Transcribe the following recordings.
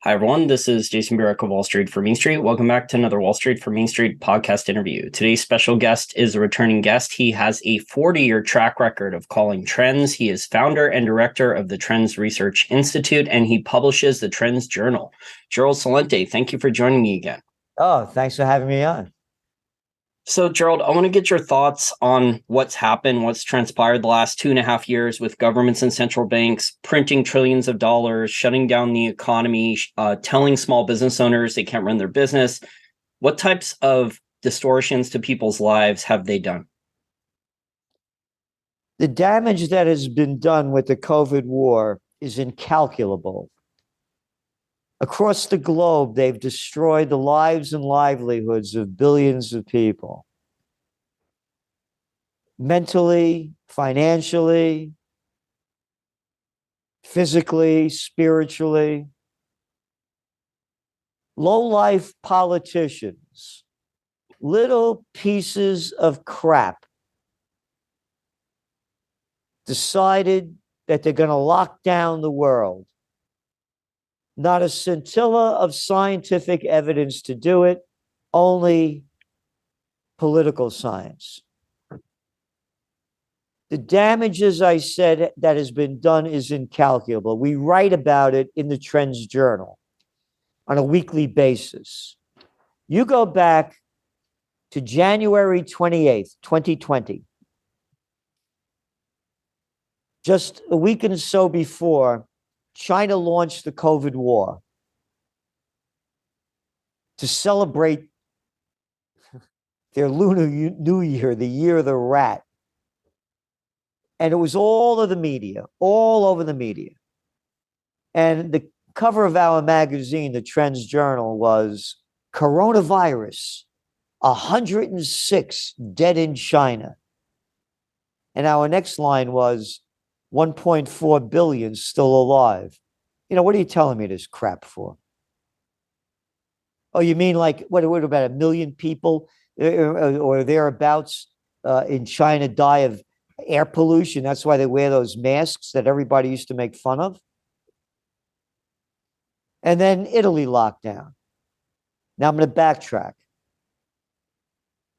Hi, everyone. This is Jason Burek of Wall Street for Main Street. Welcome back to another Wall Street for Main Street podcast interview. Today's special guest is a returning guest. He has a 40-year track record of calling trends. He is founder and director of the Trends Research Institute, and he publishes the Trends Journal. Gerald Celente, thank you for joining me again. Oh, thanks for having me on. So, Gerald, I want to get your thoughts on what's happened, what's transpired the last 2.5 years with governments and central banks printing trillions of dollars, shutting down the economy, telling small business owners they can't run their business. What types of distortions to people's lives have they done? The damage that has been done with the COVID war is incalculable. Across the globe, they've destroyed the lives and livelihoods of billions of people. Mentally, financially, physically, spiritually. Low-life politicians, little pieces of crap, decided that they're going to lock down the world. Not a scintilla of scientific evidence to do it, only political science. The damage, as I said, that has been done is incalculable. We write about it in the Trends Journal on a weekly basis. You go back to January 28th, 2020. Just a week and so before, China launched the COVID war to celebrate their Lunar New Year, the year of the rat. And it was all of the media, all over the media. And the cover of our magazine, the Trends Journal, was coronavirus, 106 dead in China. And our next line was 1.4 billion still alive. You know, what are you telling me this crap for? Oh, you mean like, what about 1 million people or thereabouts in China die of air pollution? That's why they wear those masks that everybody used to make fun of. And then Italy locked down. Now I'm going to backtrack.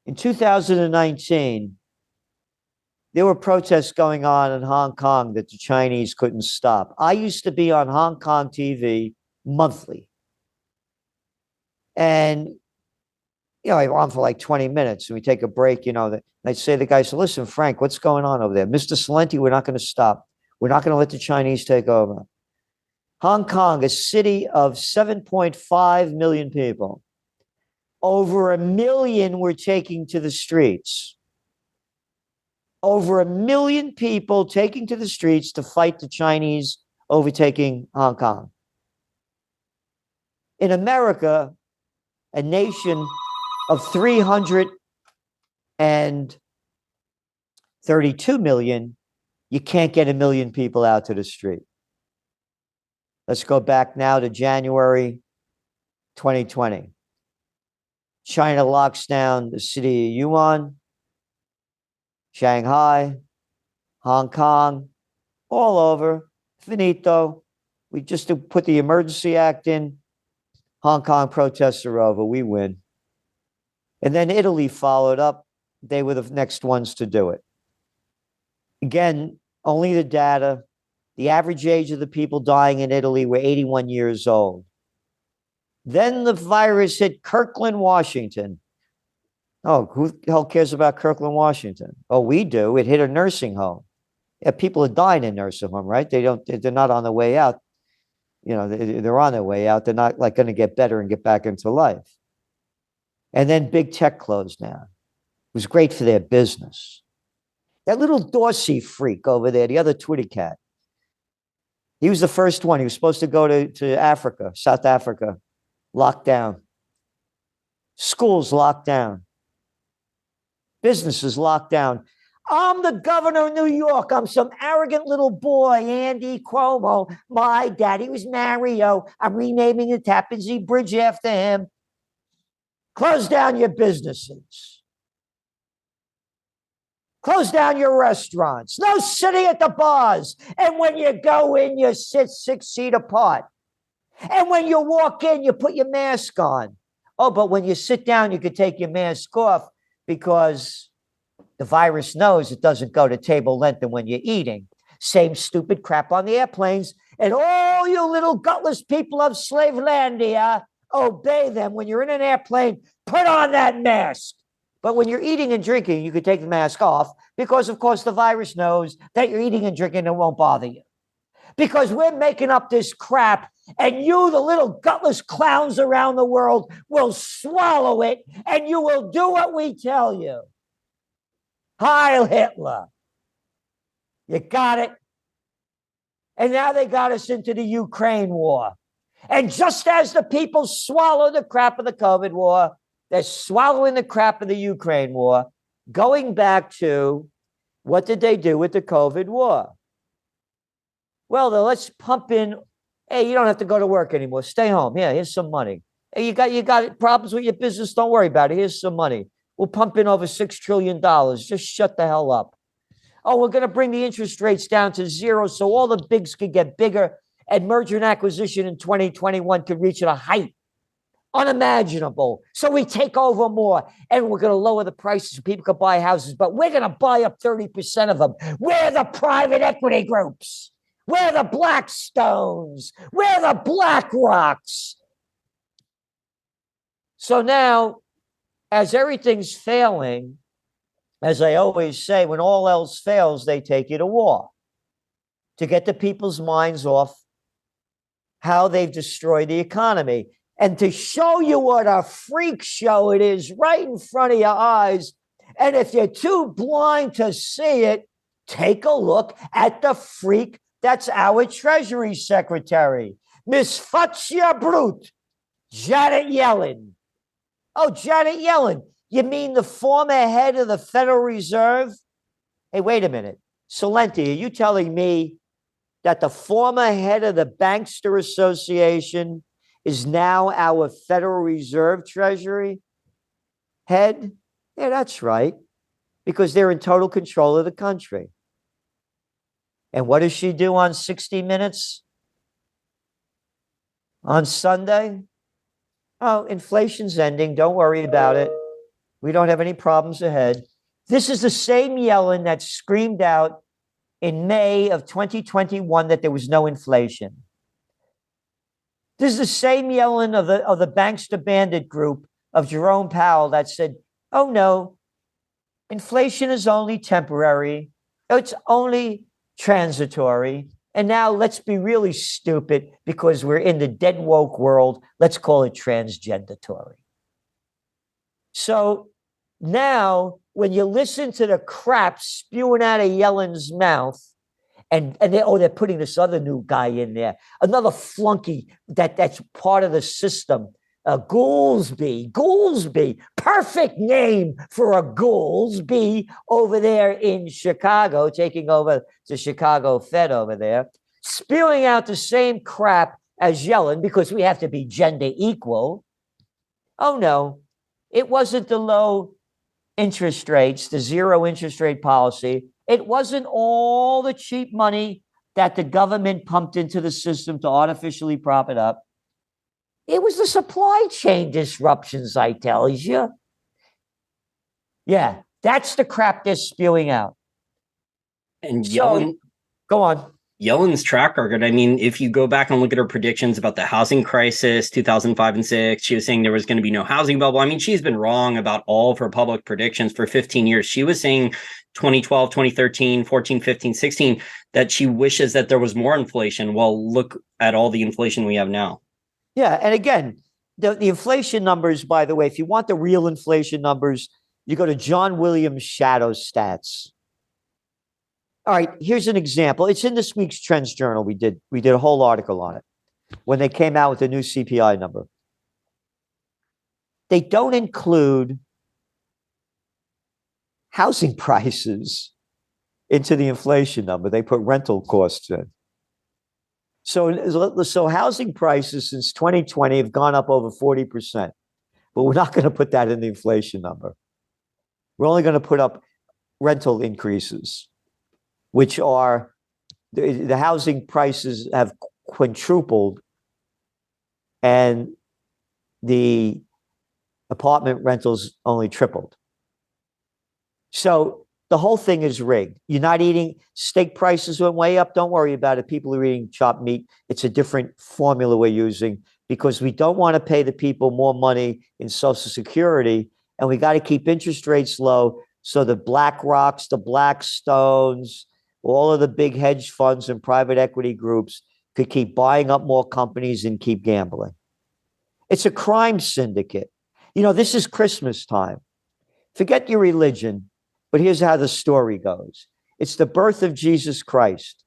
In 2019, there were protests going on in Hong Kong that the Chinese couldn't stop. I used to be on Hong Kong TV monthly. And, you know, I'm on for like 20 minutes and we take a break, you know, and I'd say to the guy, so listen, Frank, what's going on over there? Mr. Celente, we're not going to stop. We're not going to let the Chinese take over. Hong Kong, a city of 7.5 million people. Over 1 million were taking to the streets. Over 1 million people taking to the streets to fight the Chinese overtaking Hong Kong. In America, a nation of 332 million, you can't get 1 million people out to the street. Let's go back now to January 2020. China locks down the city of Yuan, Shanghai, Hong Kong, all over. Finito. We just put the Emergency Act in. Hong Kong protests are over. We win. And then Italy followed up. They were the next ones to do it. Again, only the data. The average age of the people dying in Italy were 81 years old. Then the virus hit Kirkland, Washington. Oh, who the hell cares about Kirkland, Washington? Oh, we do. It hit a nursing home. Yeah, people are dying in nursing home, right? They're not on the way out. You know, they're on their way out. They're not like going to get better and get back into life. And then big tech closed down. It was great for their business. That little Dorsey freak over there, the other Twitter cat, he was the first one. He was supposed to go to Africa, South Africa, locked down. Schools locked down. Businesses locked down. I'm the governor of New York. I'm some arrogant little boy, Andy Cuomo. My daddy was Mario. I'm renaming the Tappan Zee Bridge after him. Close down your businesses. Close down your restaurants. No sitting at the bars. And when you go in, you sit 6 feet apart. And when you walk in, you put your mask on. Oh, but when you sit down, you could take your mask off because the virus knows it doesn't go to table length and when you're eating. Same stupid crap on the airplanes. And all you little gutless people of Slavelandia, obey them. When you're in an airplane, put on that mask. But when you're eating and drinking, you could take the mask off because, of course, the virus knows that you're eating and drinking and it won't bother you. Because we're making up this crap, and you, the little gutless clowns around the world, will swallow it, and you will do what we tell you. Heil Hitler. You got it? And now they got us into the Ukraine war. And just as the people swallow the crap of the COVID war, they're swallowing the crap of the Ukraine war. Going back to, what did they do with the COVID war? Well, let's pump in. Hey, you don't have to go to work anymore. Stay home. Yeah, here's some money. Hey, you got problems with your business. Don't worry about it. Here's some money. We'll pump in over $6 trillion. Just shut the hell up. Oh, we're going to bring the interest rates down to zero so all the bigs could get bigger and merger and acquisition in 2021 could reach at a height unimaginable. So we take over more and we're going to lower the prices so people can buy houses, but we're going to buy up 30% of them. We're the private equity groups. We're the Blackstones. We're the BlackRocks. So now, as everything's failing, as I always say, when all else fails, they take you to war to get the people's minds off how they've destroyed the economy. And to show you what a freak show it is right in front of your eyes. And if you're too blind to see it, take a look at the freak that's our Treasury Secretary, Miss Fatsia Brute, Janet Yellen. Oh, Janet Yellen. You mean the former head of the Federal Reserve? Hey, wait a minute. Celente, are you telling me that the former head of the Bankster Association is now our Federal Reserve Treasury head? Yeah, that's right. Because they're in total control of the country. And what does she do on 60 Minutes on Sunday? Oh, inflation's ending. Don't worry about it. We don't have any problems ahead. This is the same Yellen that screamed out in May of 2021 that there was no inflation. This is the same Yellen of the Bankster Bandit group of Jerome Powell that said, oh no, inflation is only temporary. It's only transitory. And now let's be really stupid because we're in the dead woke world. Let's call it transgendatory. So now when you listen to the crap spewing out of Yellen's mouth, and they're putting this other new guy in there, another flunky that's part of the system, Goolsby, perfect name for a Goolsby over there in Chicago, taking over the Chicago Fed over there, spewing out the same crap as Yellen because we have to be gender equal. Oh no, it wasn't the low interest rates, the zero interest rate policy. It wasn't all the cheap money that the government pumped into the system to artificially prop it up. It was the supply chain disruptions, I tell you. Yeah, that's the crap they're spewing out. And Yellen, go on. Yellen's track record, I mean, if you go back and look at her predictions about the housing crisis, 2005 and 6, she was saying there was going to be no housing bubble. I mean, she's been wrong about all of her public predictions for 15 years. She was saying 2012, 2013, 14, 15, 16, that she wishes that there was more inflation. Well, look at all the inflation we have now. Yeah, and again, the inflation numbers, by the way, if you want the real inflation numbers, you go to John Williams' Shadow Stats. All right, here's an example. It's in this week's Trends Journal. We did a whole article on it when they came out with the new CPI number. They don't include housing prices into the inflation number. They put rental costs in. So housing prices since 2020 have gone up over 40%, but we're not going to put that in the inflation number. We're only going to put up rental increases, which are the housing prices have quintupled and the apartment rentals only tripled. So the whole thing is rigged. You're not eating, steak prices went way up. Don't worry about it. People are eating chopped meat. It's a different formula we're using because we don't want to pay the people more money in Social Security, and we got to keep interest rates low so the BlackRocks, the Blackstones, all of the big hedge funds and private equity groups could keep buying up more companies and keep gambling. It's a crime syndicate. You know, this is Christmas time. Forget your religion, but here's how the story goes. It's the birth of Jesus Christ,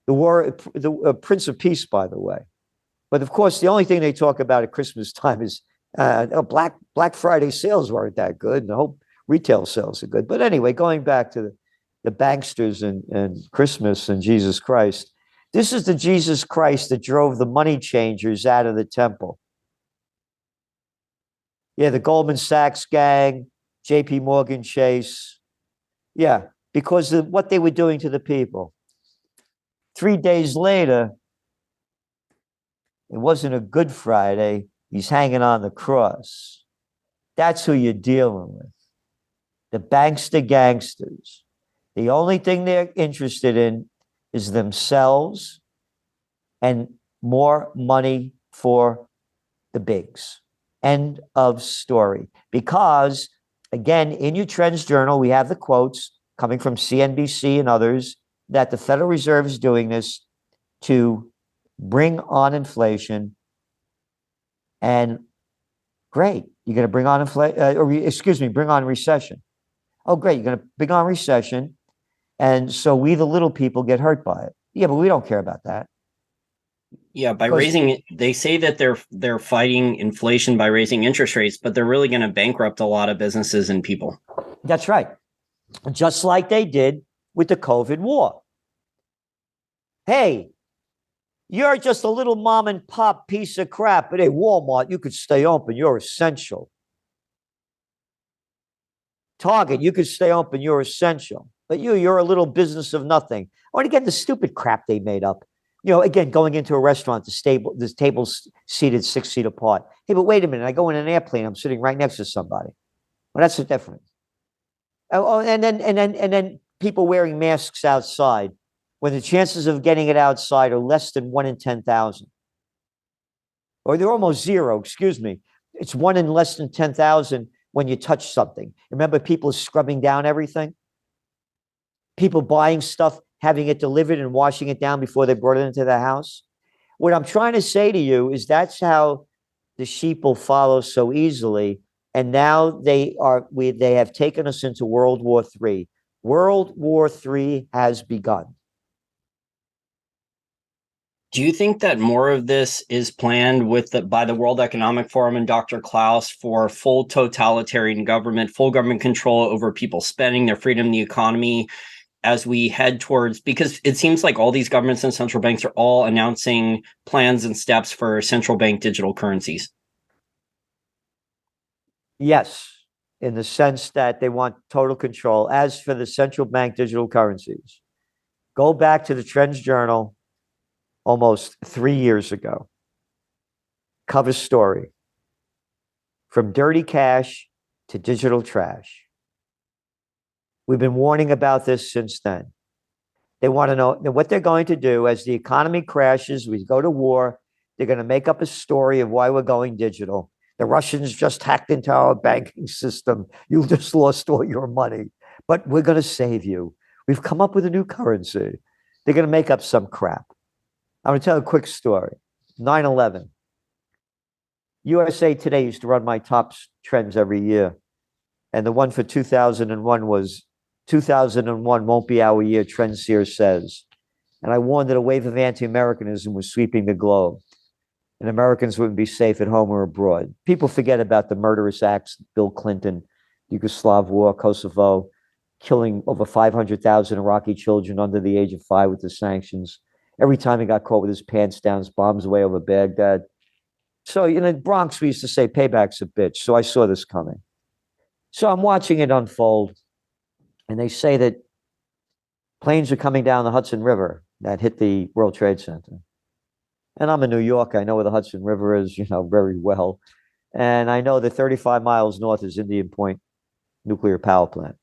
the Prince of Peace, by the way. But of course, the only thing they talk about at Christmas time is Black Friday sales weren't that good, and I hope retail sales are good. But anyway, going back to the banksters and Christmas and Jesus Christ, this is the Jesus Christ that drove the money changers out of the temple. Yeah, the Goldman Sachs gang, JP Morgan Chase. Yeah, because of what they were doing to the people. 3 days later, it wasn't a Good Friday. He's hanging on the cross. That's who you're dealing with. The bankster gangsters. The only thing they're interested in is themselves and more money for the bigs. End of story. Because, again, in your Trends Journal, we have the quotes coming from CNBC and others that the Federal Reserve is doing this to bring on inflation. And great, you're going to bring on bring on recession. Oh, great, you're going to bring on recession. And so we, the little people, get hurt by it. Yeah, but we don't care about that. Yeah, by raising it, they say that they're fighting inflation by raising interest rates, but they're really going to bankrupt a lot of businesses and people. That's right. Just like they did with the COVID war. Hey, you're just a little mom and pop piece of crap, but hey, Walmart, you could stay open. You're essential. Target, you could stay open. You're essential. But you're a little business of nothing. Or again, the stupid crap they made up. You know, again, going into a restaurant, the table's seated 6 feet apart. Hey, but wait a minute. I go in an airplane. I'm sitting right next to somebody. Well, that's the difference. Oh, and then people wearing masks outside when the chances of getting it outside are less than 1 in 10,000. Or they're almost zero, excuse me. It's 1 in less than 10,000 when you touch something. Remember, people scrubbing down everything? People buying stuff, having it delivered and washing it down before they brought it into the house. What I'm trying to say to you is that's how the sheep will follow so easily. And now they have taken us into World War III. World War III has begun. Do you think that more of this is planned by the World Economic Forum and Dr. Klaus for full totalitarian government, full government control over people's spending, their freedom, the economy, as we head towards, because it seems like all these governments and central banks are all announcing plans and steps for central bank digital currencies? Yes, in the sense that they want total control. As for the central bank digital currencies, go back to the Trends Journal almost 3 years ago. Cover story. From dirty cash to digital trash. We've been warning about this since then. They want to know what they're going to do as the economy crashes, we go to war. They're going to make up a story of why we're going digital. The Russians just hacked into our banking system. You just lost all your money, but we're going to save you. We've come up with a new currency. They're going to make up some crap. I'm going to tell a quick story. 9/11. USA Today used to run my top trends every year. And the one for 2001 was 2001 won't be our year, Trendseer says. And I warned that a wave of anti-Americanism was sweeping the globe. And Americans wouldn't be safe at home or abroad. People forget about the murderous acts, Bill Clinton, Yugoslav war, Kosovo, killing over 500,000 Iraqi children under the age of 5 with the sanctions. Every time he got caught with his pants down, bombs away over Baghdad. So, in the Bronx, we used to say, payback's a bitch. So I saw this coming. So I'm watching it unfold. And they say that planes are coming down the Hudson River that hit the World Trade Center. And I'm in New York. I know where the Hudson River is, very well. And I know that 35 miles north is Indian Point nuclear power plant.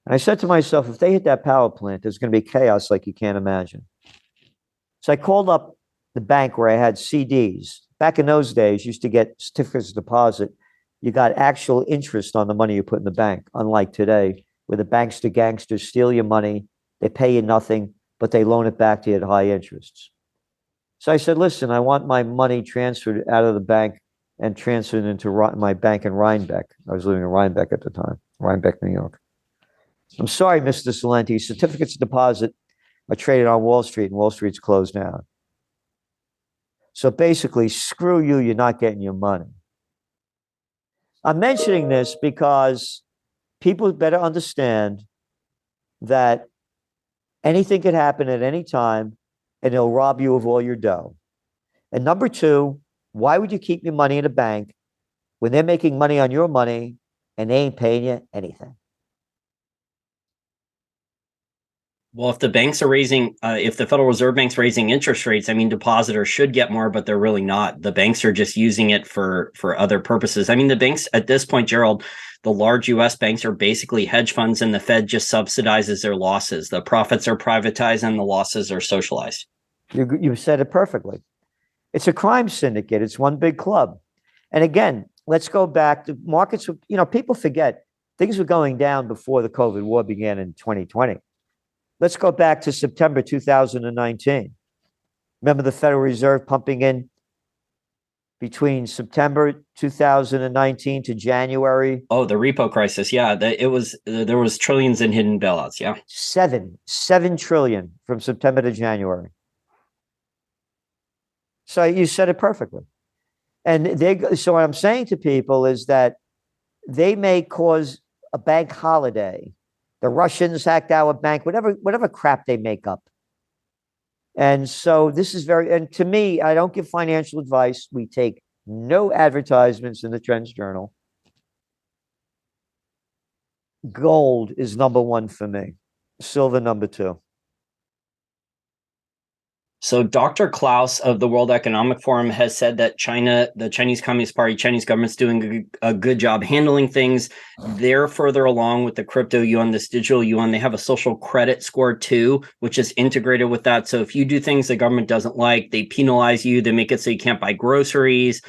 And I said to myself, if they hit that power plant, there's going to be chaos like you can't imagine. So I called up the bank where I had CDs. Back in those days, you used to get certificates of deposit. You got actual interest on the money you put in the bank, unlike today, where the bankster gangsters steal your money, they pay you nothing, but they loan it back to you at high interests. So I said, listen, I want my money transferred out of the bank and transferred into my bank in Rhinebeck. I was living in Rhinebeck at the time, Rhinebeck, New York. I'm sorry, Mr. Celente, certificates of deposit are traded on Wall Street, and Wall Street's closed down. So basically, screw you, you're not getting your money. I'm mentioning this because people better understand that anything could happen at any time, and they'll rob you of all your dough. And number two, why would you keep your money in a bank when they're making money on your money and they ain't paying you anything? Well, if the banks are raising, if the Federal Reserve Bank's raising interest rates, I mean, depositors should get more, but they're really not. The banks are just using it for other purposes. I mean, the banks at this point, Gerald, the large U.S. banks are basically hedge funds, and the Fed just subsidizes their losses. The profits are privatized and the losses are socialized. You said it perfectly. It's a crime syndicate. It's one big club. And again, let's go back to markets. People forget things were going down before the COVID war began in 2020. Let's go back to September 2019. Remember the Federal Reserve pumping in between September 2019 to January? Oh, the repo crisis. Yeah, there was trillions in hidden bailouts. Yeah. 7 trillion from September to January. So you said it perfectly. And so what I'm saying to people is that they may cause a bank holiday. The Russians hacked our bank, whatever crap they make up. And so this is and to me, I don't give financial advice. We take no advertisements in the Trends Journal. Gold is number one for me. Silver number two. So Dr. Klaus of the World Economic Forum has said that China, the Chinese Communist Party, Chinese government's doing a good job handling things. They're further along with the crypto yuan, this digital yuan. They have a social credit score too, which is integrated with that. So if you do things the government doesn't like, they penalize you. They make it so you can't buy groceries.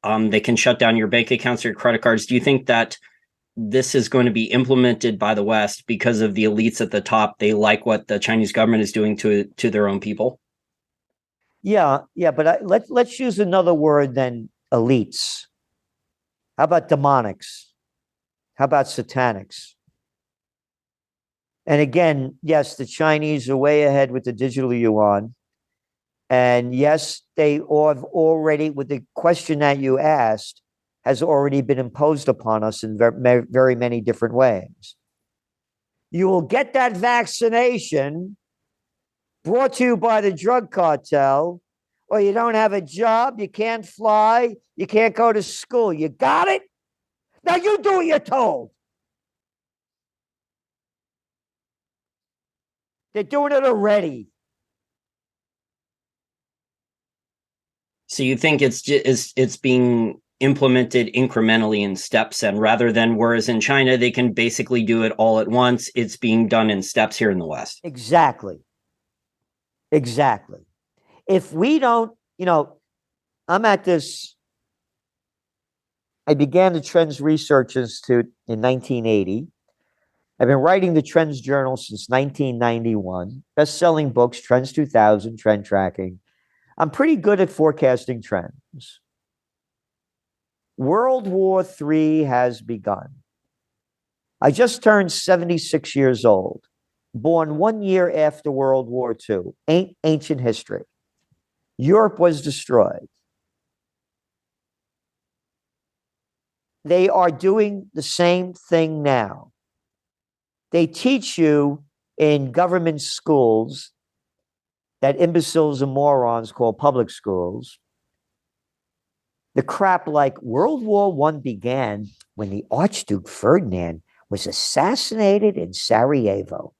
They can shut down your bank accounts or your credit cards. Do you think that this is going to be implemented by the West because of the elites at the top? They like what the Chinese government is doing to their own people? Yeah, but let's use another word than elites. How about demonics? How about satanics? And again, yes, the Chinese are way ahead with the digital yuan. And yes, they have already, with the question that you asked, has already been imposed upon us in very many different ways. You will get that vaccination brought to you by the drug cartel, or you don't have a job, you can't fly, you can't go to school. You got it? Now you do what you're told. They're doing it already. So you think it's being implemented incrementally in steps, and rather than whereas in China they can basically do it all at once, it's being done in steps here in the West. Exactly. If we don't, I'm at this. I began the Trends Research Institute in 1980. I've been writing the Trends Journal since 1991. Best-selling books, Trends 2000, Trend Tracking. I'm pretty good at forecasting trends. World War III has begun. I just turned 76 years old, born 1 year after World War II. Ancient history. Europe was destroyed. They are doing the same thing now. They teach you in government schools that imbeciles and morons call public schools the crap like World War I began when the Archduke Ferdinand was assassinated in Sarajevo.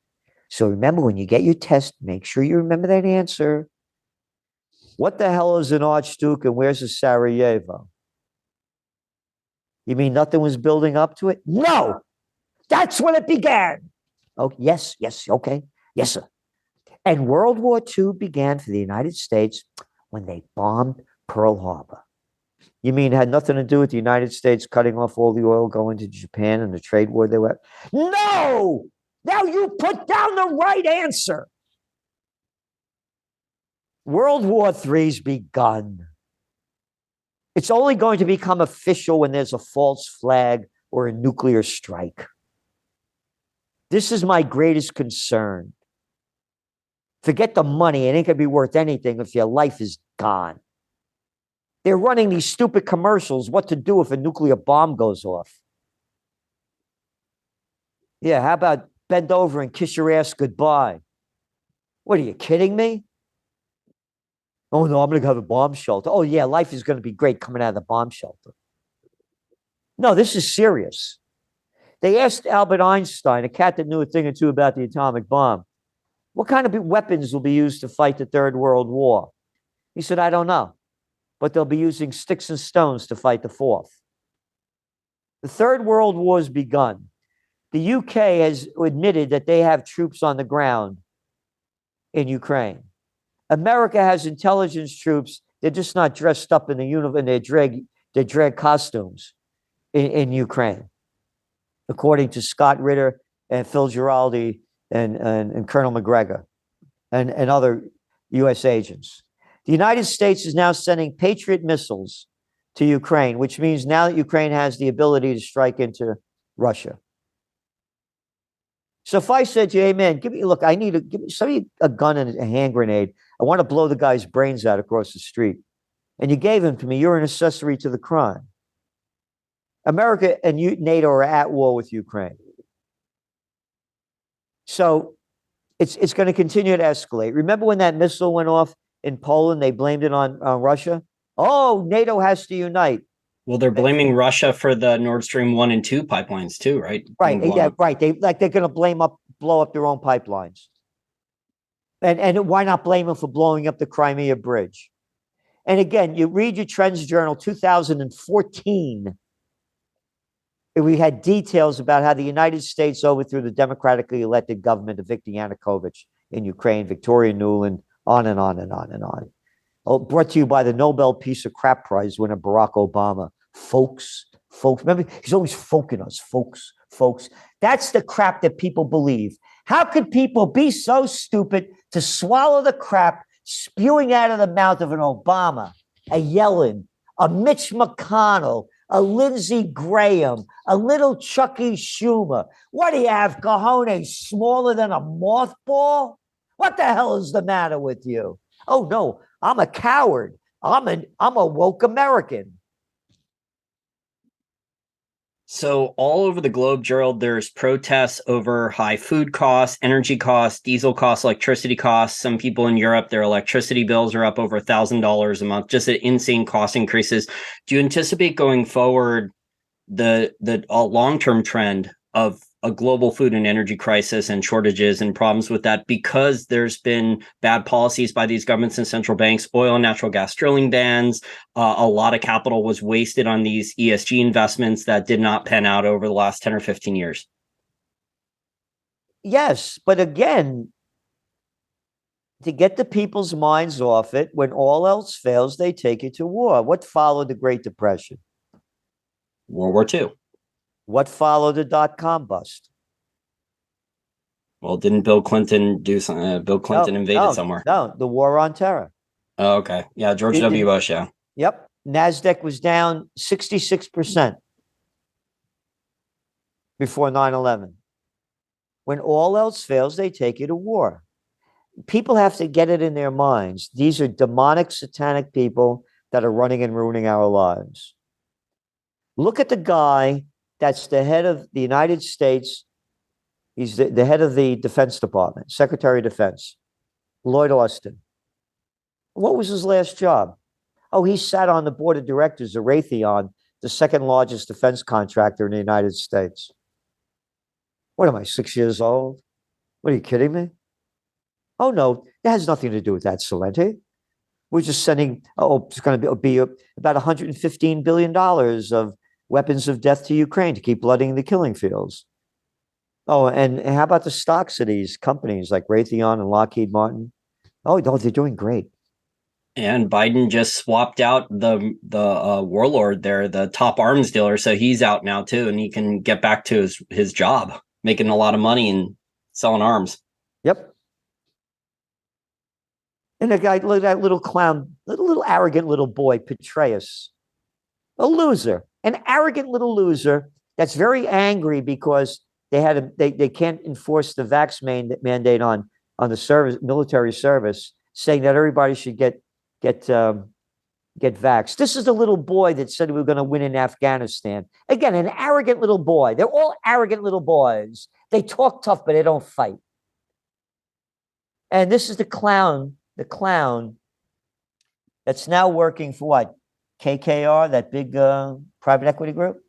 So remember, when you get your test, make sure you remember that answer. What the hell is an archduke and where's a Sarajevo? You mean nothing was building up to it? No, that's when it began. Oh, yes, okay. Yes, sir. And World War II began for the United States when they bombed Pearl Harbor. You mean it had nothing to do with the United States cutting off all the oil going to Japan and the trade war they were? No! Now you put down the right answer. World War III's begun. It's only going to become official when there's a false flag or a nuclear strike. This is my greatest concern. Forget the money. It ain't going to be worth anything if your life is gone. They're running these stupid commercials, what to do if a nuclear bomb goes off. Yeah, how about bend over and kiss your ass goodbye? What, are you kidding me? Oh, no, I'm going to have a bomb shelter. Oh, yeah, life is going to be great coming out of the bomb shelter. No, this is serious. They asked Albert Einstein, a cat that knew a thing or two about the atomic bomb, what kind of weapons will be used to fight the Third World War? He said, I don't know, but they'll be using sticks and stones to fight the fourth. The Third World War has begun. The UK has admitted that they have troops on the ground in Ukraine. America has intelligence troops. They're just not dressed up in the uniform, their drag costumes in Ukraine, according to Scott Ritter and Phil Giraldi and Colonel McGregor and other U.S. agents. The United States is now sending Patriot missiles to Ukraine, which means now that Ukraine has the ability to strike into Russia. So if I said to you, hey, man, give me somebody a gun and a hand grenade. I want to blow the guy's brains out across the street. And you gave them to me. You're an accessory to the crime. America and NATO are at war with Ukraine. So it's going to continue to escalate. Remember when that missile went off in Poland? They blamed it on Russia. Oh, NATO has to unite. Well, they're blaming Russia for the Nord Stream 1 and 2 pipelines too, right? Right. Yeah, right. They're going to blow up their own pipelines. And why not blame them for blowing up the Crimea Bridge? And again, you read your Trends Journal 2014. We had details about how the United States overthrew the democratically elected government of Viktor Yanukovych in Ukraine, Victoria Nuland, on and on and on and on. Oh, brought to you by the Nobel Peace of Crap Prize winner, Barack Obama. Folks. Remember, he's always folking us, folks. That's the crap that people believe. How could people be so stupid to swallow the crap spewing out of the mouth of an Obama, a Yellen, a Mitch McConnell, a Lindsey Graham, a little Chucky Schumer? What do you have, cojones smaller than a mothball? What the hell is the matter with you? Oh, no, I'm a coward. I'm a woke American. So all over the globe, Gerald, there's protests over high food costs, energy costs, diesel costs, electricity costs. Some people in Europe, their electricity bills are up over $1,000 a month, just at insane cost increases. Do you anticipate going forward the long-term trend of a global food and energy crisis and shortages and problems with that, because there's been bad policies by these governments and central banks, oil and natural gas drilling bans? A lot of capital was wasted on these ESG investments that did not pan out over the last 10 or 15 years. Yes, but again, to get the people's minds off it, when all else fails, they take it to war. What followed the Great Depression? World War II. What followed the dot-com bust? Well, didn't Bill Clinton do something? Bill Clinton invaded somewhere. No, the war on terror. Oh, okay. Yeah, George W. Bush, yeah. Yep. NASDAQ was down 66% before 9/11. When all else fails, they take you to war. People have to get it in their minds. These are demonic, satanic people that are running and ruining our lives. Look at the guy that's the head of the United States. He's the head of the Defense Department, Secretary of Defense, Lloyd Austin. What was his last job? Oh, he sat on the board of directors of Raytheon, the second largest defense contractor in the United States. What am I, 6 years old? What, are you kidding me? Oh, no, it has nothing to do with that, Celente. We're just sending, it's going to be about $115 billion of weapons of death to Ukraine to keep blooding the killing fields. Oh, and how about the stocks of these companies like Raytheon and Lockheed Martin? Oh, they're doing great. And Biden just swapped out the warlord there, the top arms dealer, so he's out now too, and he can get back to his job, making a lot of money and selling arms. Yep. And the guy, look at that little clown, little arrogant little boy, Petraeus, a loser, an arrogant little loser that's very angry because they can't enforce the vax mandate on the military service, saying that everybody should get vaxxed. This is the little boy that said we were going to win in Afghanistan. Again, an arrogant little boy. They're all arrogant little boys. They talk tough, but they don't fight. And this is the clown that's now working for what? KKR, that big private equity group?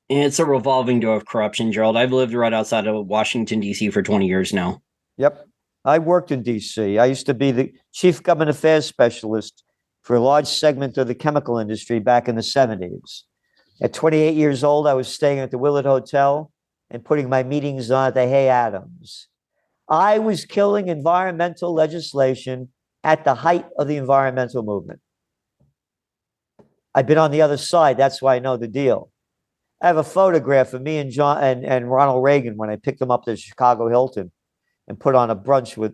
It's a revolving door of corruption, Gerald. I've lived right outside of Washington, D.C. for 20 years now. Yep. I worked in D.C. I used to be the chief government affairs specialist for a large segment of the chemical industry back in the 70s. At 28 years old, I was staying at the Willard Hotel and putting my meetings on at the Hay Adams. I was killing environmental legislation at the height of the environmental movement. I've been on the other side. That's why I know the deal. I have a photograph of me and John and Ronald Reagan when I picked him up to Chicago Hilton and put on a brunch with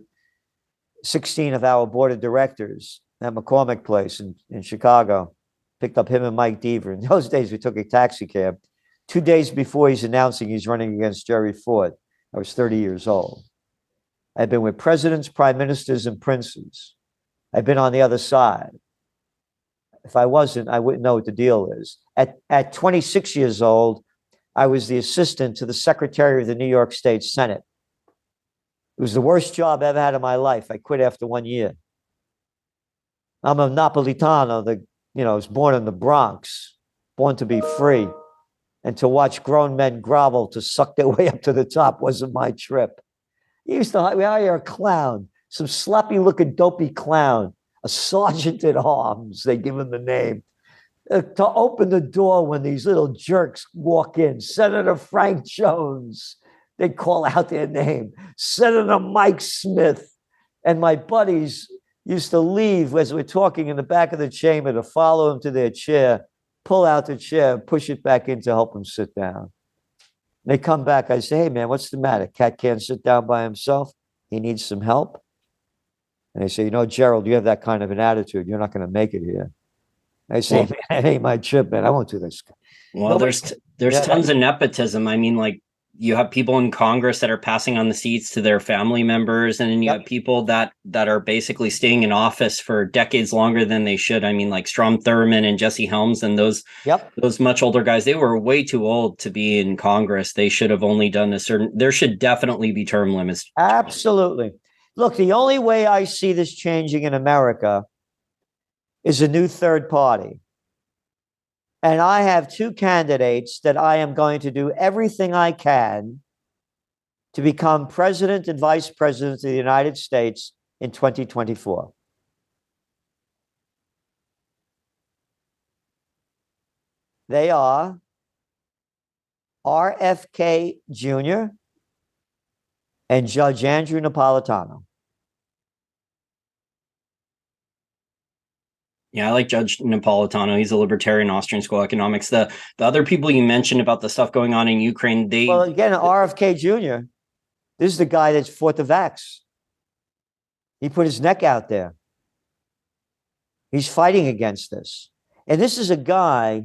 16 of our board of directors at McCormick Place in Chicago. Picked up him and Mike Deaver. In those days, we took a taxi cab. 2 days before he's announcing he's running against Jerry Ford, I was 30 years old. I've been with presidents, prime ministers, and princes. I've been on the other side. If I wasn't, I wouldn't know what the deal is. At 26 years old, I was the assistant to the secretary of the New York State Senate. It was the worst job I ever had in my life. I quit after 1 year. I'm a Napolitano that, was born in the Bronx, born to be free. And to watch grown men grovel to suck their way up to the top wasn't my trip. We hire a clown, some sloppy looking dopey clown, a sergeant at arms, they give him the name, to open the door when these little jerks walk in. Senator Frank Jones, they call out their name. Senator Mike Smith. And my buddies used to leave as we're talking in the back of the chamber to follow him to their chair, pull out the chair, push it back in to help him sit down. They come back. I say, hey, man, what's the matter? Cat can't sit down by himself. He needs some help. And they say, Gerald, you have that kind of an attitude. You're not going to make it here. I say, man, that ain't my trip, man. I won't do this. Well, there's tons of nepotism. I mean, like, you have people in Congress that are passing on the seats to their family members, and then you have people that are basically staying in office for decades longer than they should. I mean, like Strom Thurmond and Jesse Helms and those much older guys, they were way too old to be in Congress. They should have only done there should definitely be term limits. Absolutely. Look, the only way I see this changing in America is a new third party. And I have two candidates that I am going to do everything I can to become president and vice president of the United States in 2024. They are RFK Jr. and Judge Andrew Napolitano. Yeah, I like Judge Napolitano. He's a libertarian, Austrian School of Economics. The other people you mentioned about the stuff going on in Ukraine, well, again, RFK Jr., this is the guy that's fought the vax. He put his neck out there. He's fighting against this. And this is a guy,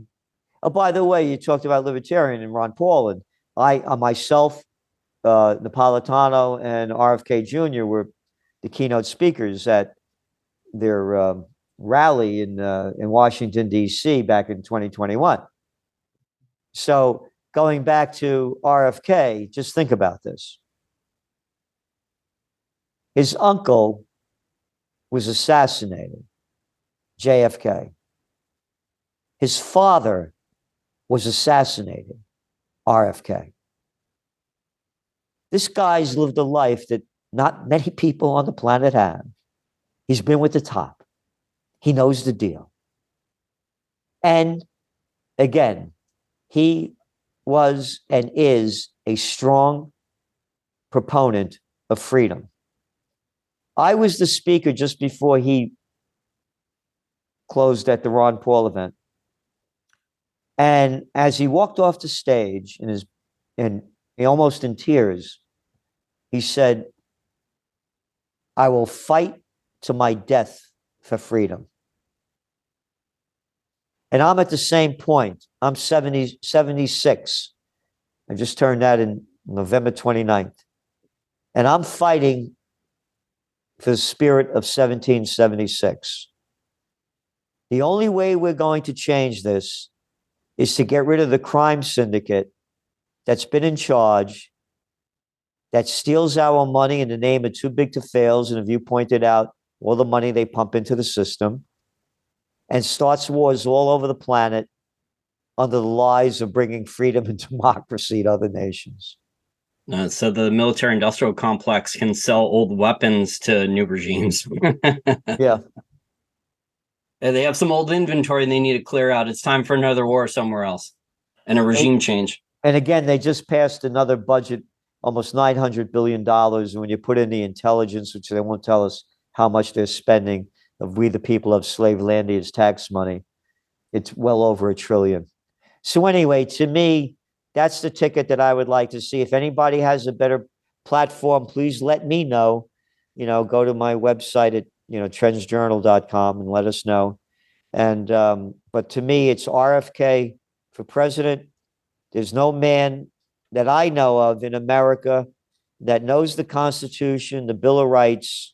by the way, you talked about libertarian and Ron Paul, and I myself, Napolitano and RFK Jr. were the keynote speakers at their rally in Washington, D.C. back in 2021. So going back to RFK, just think about this. His uncle was assassinated, JFK. His father was assassinated, RFK. This guy's lived a life that not many people on the planet have. He's been with the top. He knows the deal. And again, he was and is a strong proponent of freedom. I was the speaker just before he closed at the Ron Paul event. And as he walked off the stage and almost in tears, he said, "I will fight to my death for freedom." And I'm at the same point. I'm 76. I just turned that in November 29th. And I'm fighting for the spirit of 1776. The only way we're going to change this is to get rid of the crime syndicate that's been in charge, that steals our money in the name of too big to fails. And if you pointed out all the money they pump into the system, and starts wars all over the planet under the lies of bringing freedom and democracy to other nations. So the military-industrial complex can sell old weapons to new regimes. Yeah. They have some old inventory they need to clear out. It's time for another war somewhere else and a regime change. And again, they just passed another budget, almost $900 billion. And when you put in the intelligence, which they won't tell us how much they're spending of we the people of slave land as tax money, it's well over $1 trillion. So anyway, to me, that's the ticket that I would like to see. If anybody has a better platform, please let me know. Go to my website at trendsjournal.com and let us know. And but to me, it's RFK for president. There's no man that I know of in America that knows the Constitution, the Bill of Rights,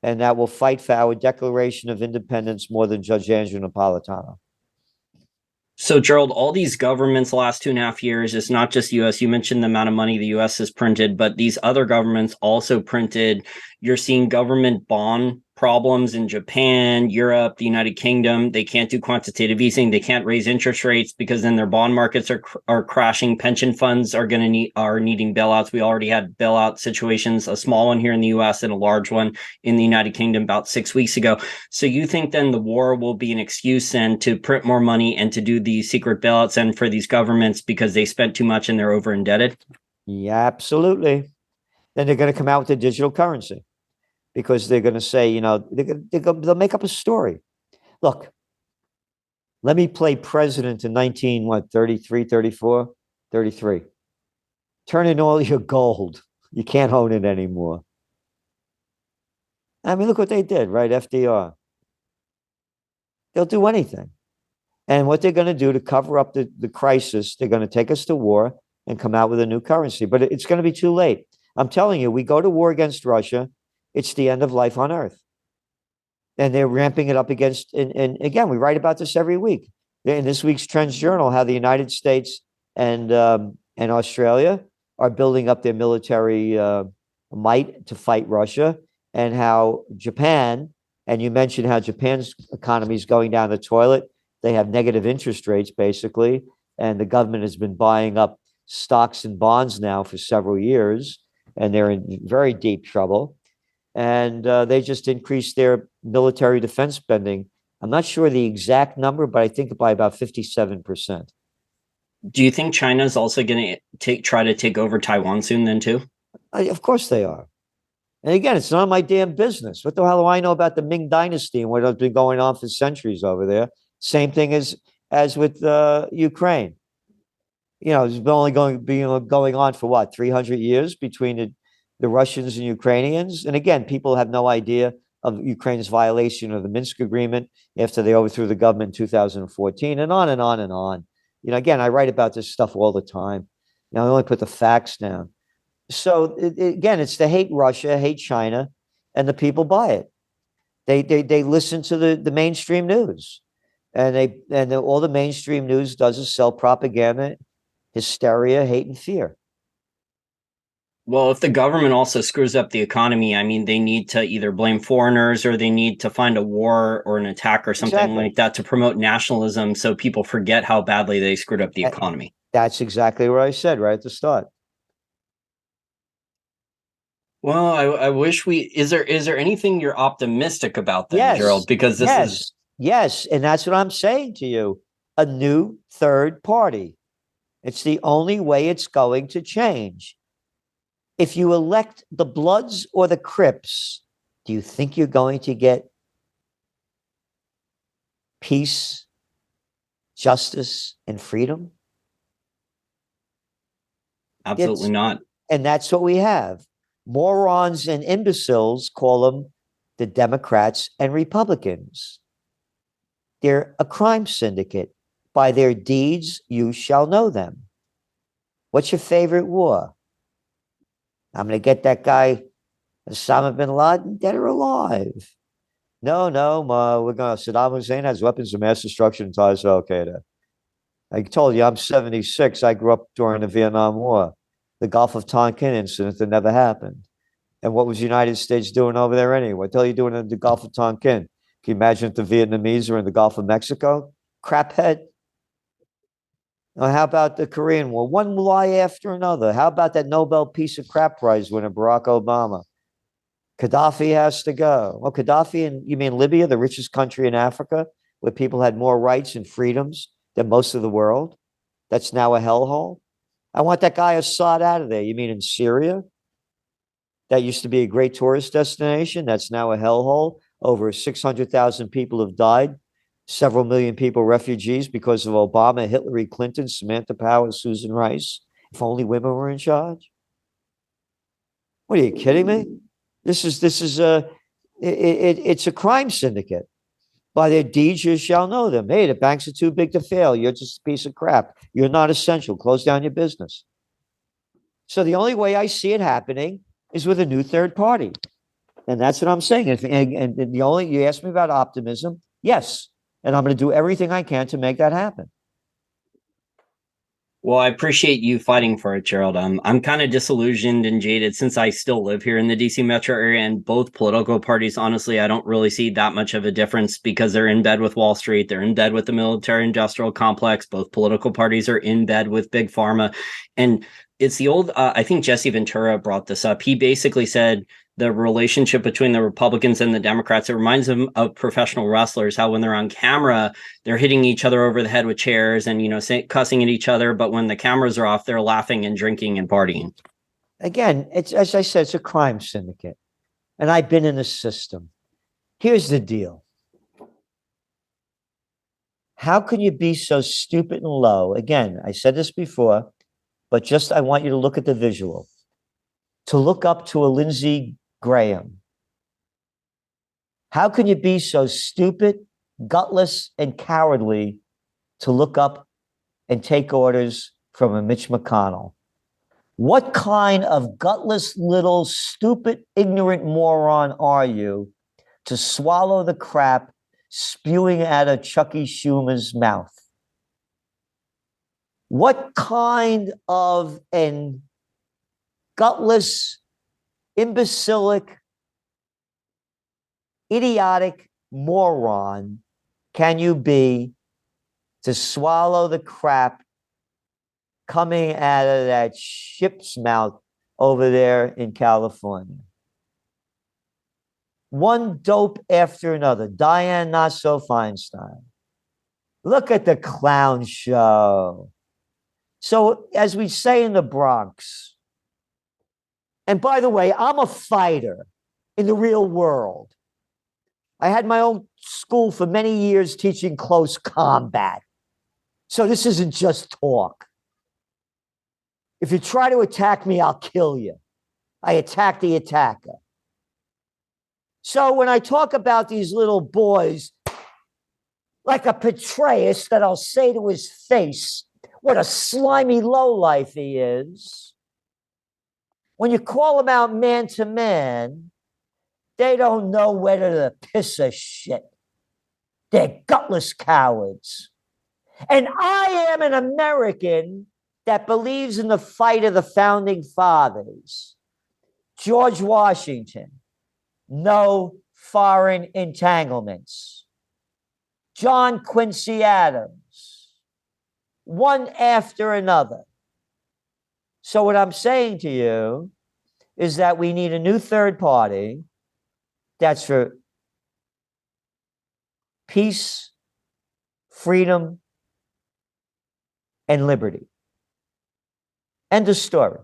and that will fight for our Declaration of Independence more than Judge Andrew Napolitano. So, Gerald, all these governments the last 2.5 years, it's not just U.S. You mentioned the amount of money the U.S. has printed, but these other governments also printed. You're seeing government bond problems in Japan, Europe, the United Kingdom. They can't do quantitative easing. They can't raise interest rates because then their bond markets are crashing. Pension funds are needing bailouts. We already had bailout situations, a small one here in the U.S. and a large one in the United Kingdom about 6 weeks ago. So you think then the war will be an excuse then to print more money and to do these secret bailouts and for these governments because they spent too much and they're over indebted? Yeah, absolutely. Then they're going to come out with a digital currency, because they're going to say, they'll make up a story. Look, let me play president in 33, 34, 33. Turn in all your gold. You can't own it anymore. I mean, look what they did, right? FDR. They'll do anything. And what they're going to do to cover up the crisis, they're going to take us to war and come out with a new currency. But it's going to be too late. I'm telling you, we go to war against Russia, it's the end of life on Earth. And they're ramping it up against, and again, we write about this every week. In this week's Trends Journal, how the United States and Australia are building up their military might to fight Russia, and how Japan, and you mentioned how Japan's economy is going down the toilet. They have negative interest rates, basically, and the government has been buying up stocks and bonds now for several years, and they're in very deep trouble. And they just increased their military defense spending. I'm not sure the exact number, but I think by about 57%. Do you think China is also going to try to take over Taiwan soon then too? Of course they are. And again, it's none of my damn business. What the hell do I know about the Ming Dynasty and what has been going on for centuries over there? Same thing as with Ukraine. It's been only going on for what, 300 years between the Russians and Ukrainians. And again, people have no idea of Ukraine's violation of the Minsk agreement after they overthrew the government in 2014, and on and on and on. Again, I write about this stuff all the time. I only put the facts down. So again, it's to hate Russia, hate China, and the people buy it. They listen to the mainstream news, and all the mainstream news does is sell propaganda, hysteria, hate, and fear. Well, if the government also screws up the economy, I mean, they need to either blame foreigners or they need to find a war or an attack or something like that to promote nationalism so people forget how badly they screwed up the economy. That's exactly what I said right at the start. Well, I wish is there anything you're optimistic about then, Gerald? Yes, Because this is yes, yes. And that's what I'm saying to you. A new third party. It's the only way it's going to change. If you elect the Bloods or the Crips, do you think you're going to get peace, justice, and freedom? absolutely It's not. And that's what we have. Morons and imbeciles call them the Democrats and Republicans. They're a crime syndicate. By their deeds, you shall know them. What's your favorite war? I'm going to get that guy, Osama bin Laden, dead or alive. No, no, we're going to. Saddam Hussein has weapons of mass destruction and ties to Al Qaeda. I told you I'm 76. I grew up during the Vietnam War, the Gulf of Tonkin incident that never happened. And what was the United States doing over there anyway? What the hell are you doing in the Gulf of Tonkin? Can you imagine if the Vietnamese were in the Gulf of Mexico? Craphead. How about the Korean War? One lie after another. How about that Nobel Peace of Crap Prize winner, Barack Obama? Gaddafi has to go. Well, Gaddafi, and you mean Libya, the richest country in Africa, where people had more rights and freedoms than most of the world? That's now a hellhole. I want that guy Assad out of there. You mean in Syria? That used to be a great tourist destination. That's now a hellhole. Over 600,000 people have died. Several million people refugees because of Obama, Hillary Clinton, Samantha Power, Susan Rice. If only women were in charge. What are you kidding me? It's a crime syndicate. By their deeds you shall know them. Hey, the banks are too big to fail. You're just a piece of crap. You're not essential. Close down your business. So the only way I see it happening is with a new third party. And that's what I'm saying. And the only, you asked me about optimism. Yes. And I'm going to do everything I can to make that happen. Well, I appreciate you fighting for it, Gerald. I'm kind of disillusioned and jaded since I still live here in the DC metro area, and both political parties, honestly, I don't really see that much of a difference because they're in bed with Wall Street. They're in bed with the military industrial complex. Both political parties are in bed with big pharma. And it's the old, I think Jesse Ventura brought this up. He basically said, the relationship between the Republicans and the Democrats, it reminds them of professional wrestlers, how when they're on camera, they're hitting each other over the head with chairs and, cussing at each other. But when the cameras are off, they're laughing and drinking and partying. Again, it's, as I said, it's a crime syndicate. And I've been in the system. Here's the deal. How can you be so stupid and low? Again, I said this before, but just I want you to look at the visual. To look up to a Lindsey Graham. How can you be so stupid, gutless, and cowardly to look up and take orders from a Mitch McConnell? What kind of gutless, little, stupid, ignorant moron are you to swallow the crap spewing out of Chucky Schumer's mouth? What kind of an gutless, imbecilic, idiotic moron can you be to swallow the crap coming out of that ship's mouth over there in California? One dope after another. Diane Not So Feinstein. Look at the clown show. So, as we say in the Bronx, and by the way, I'm a fighter in the real world. I had my own school for many years teaching close combat. So this isn't just talk. If you try to attack me, I'll kill you. I attack the attacker. So when I talk about these little boys, like a Petraeus that I'll say to his face, what a slimy lowlife he is. When you call him out man to man, they don't know whether to piss a shit. They're gutless cowards. And I am an American that believes in the fight of the founding fathers. George Washington, no foreign entanglements. John Quincy Adams, one after another. So what I'm saying to you is that we need a new third party that's for peace, freedom, and liberty. End of story.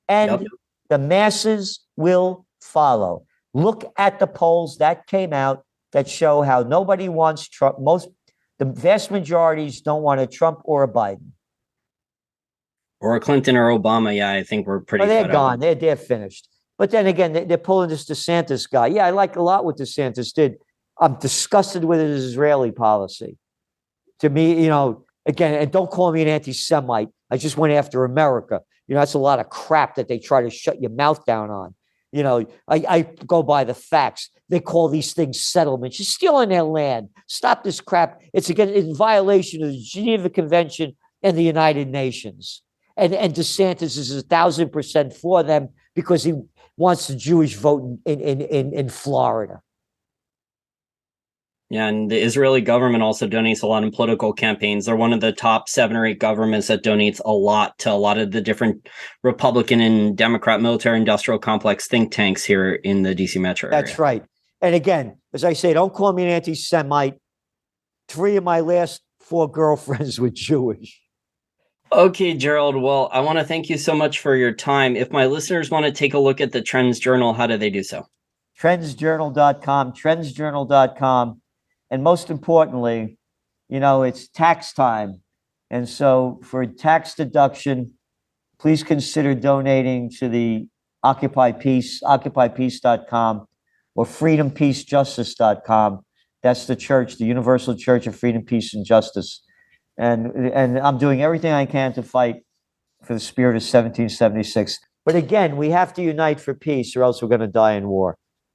And the masses will follow. Look at the polls that came out that show how nobody wants Trump. The vast majorities don't want a Trump or a Biden. Or a Clinton or Obama. Yeah, I think we're pretty. They're gone. They're finished. But then again, they're pulling this DeSantis guy. Yeah, I like a lot what DeSantis did. I'm disgusted with his Israeli policy. To me, again, and don't call me an anti-Semite. I just went after America. That's a lot of crap that they try to shut your mouth down on. I go by the facts. They call these things settlements. You're stealing their land. Stop this crap. It's in violation of the Geneva Convention and the United Nations. And DeSantis is 1,000% for them because he wants the Jewish vote in Florida. Yeah, and the Israeli government also donates a lot in political campaigns. They're one of the top 7 or 8 governments that donates a lot to a lot of the different Republican and Democrat military-industrial complex think tanks here in the DC metro area. That's right. And again, as I say, don't call me an anti-Semite. 3 of my last 4 girlfriends were Jewish. Okay, Gerald. Well, I want to thank you so much for your time. If my listeners want to take a look at the Trends Journal, how do they do so? Trendsjournal.com. And most importantly, it's tax time. And so for tax deduction, please consider donating to the Occupy Peace, occupypeace.com, or freedompeacejustice.com. That's the church, the Universal Church of Freedom, Peace, and Justice. And I'm doing everything I can to fight for the spirit of 1776. But again, we have to unite for peace or else we're going to die in war.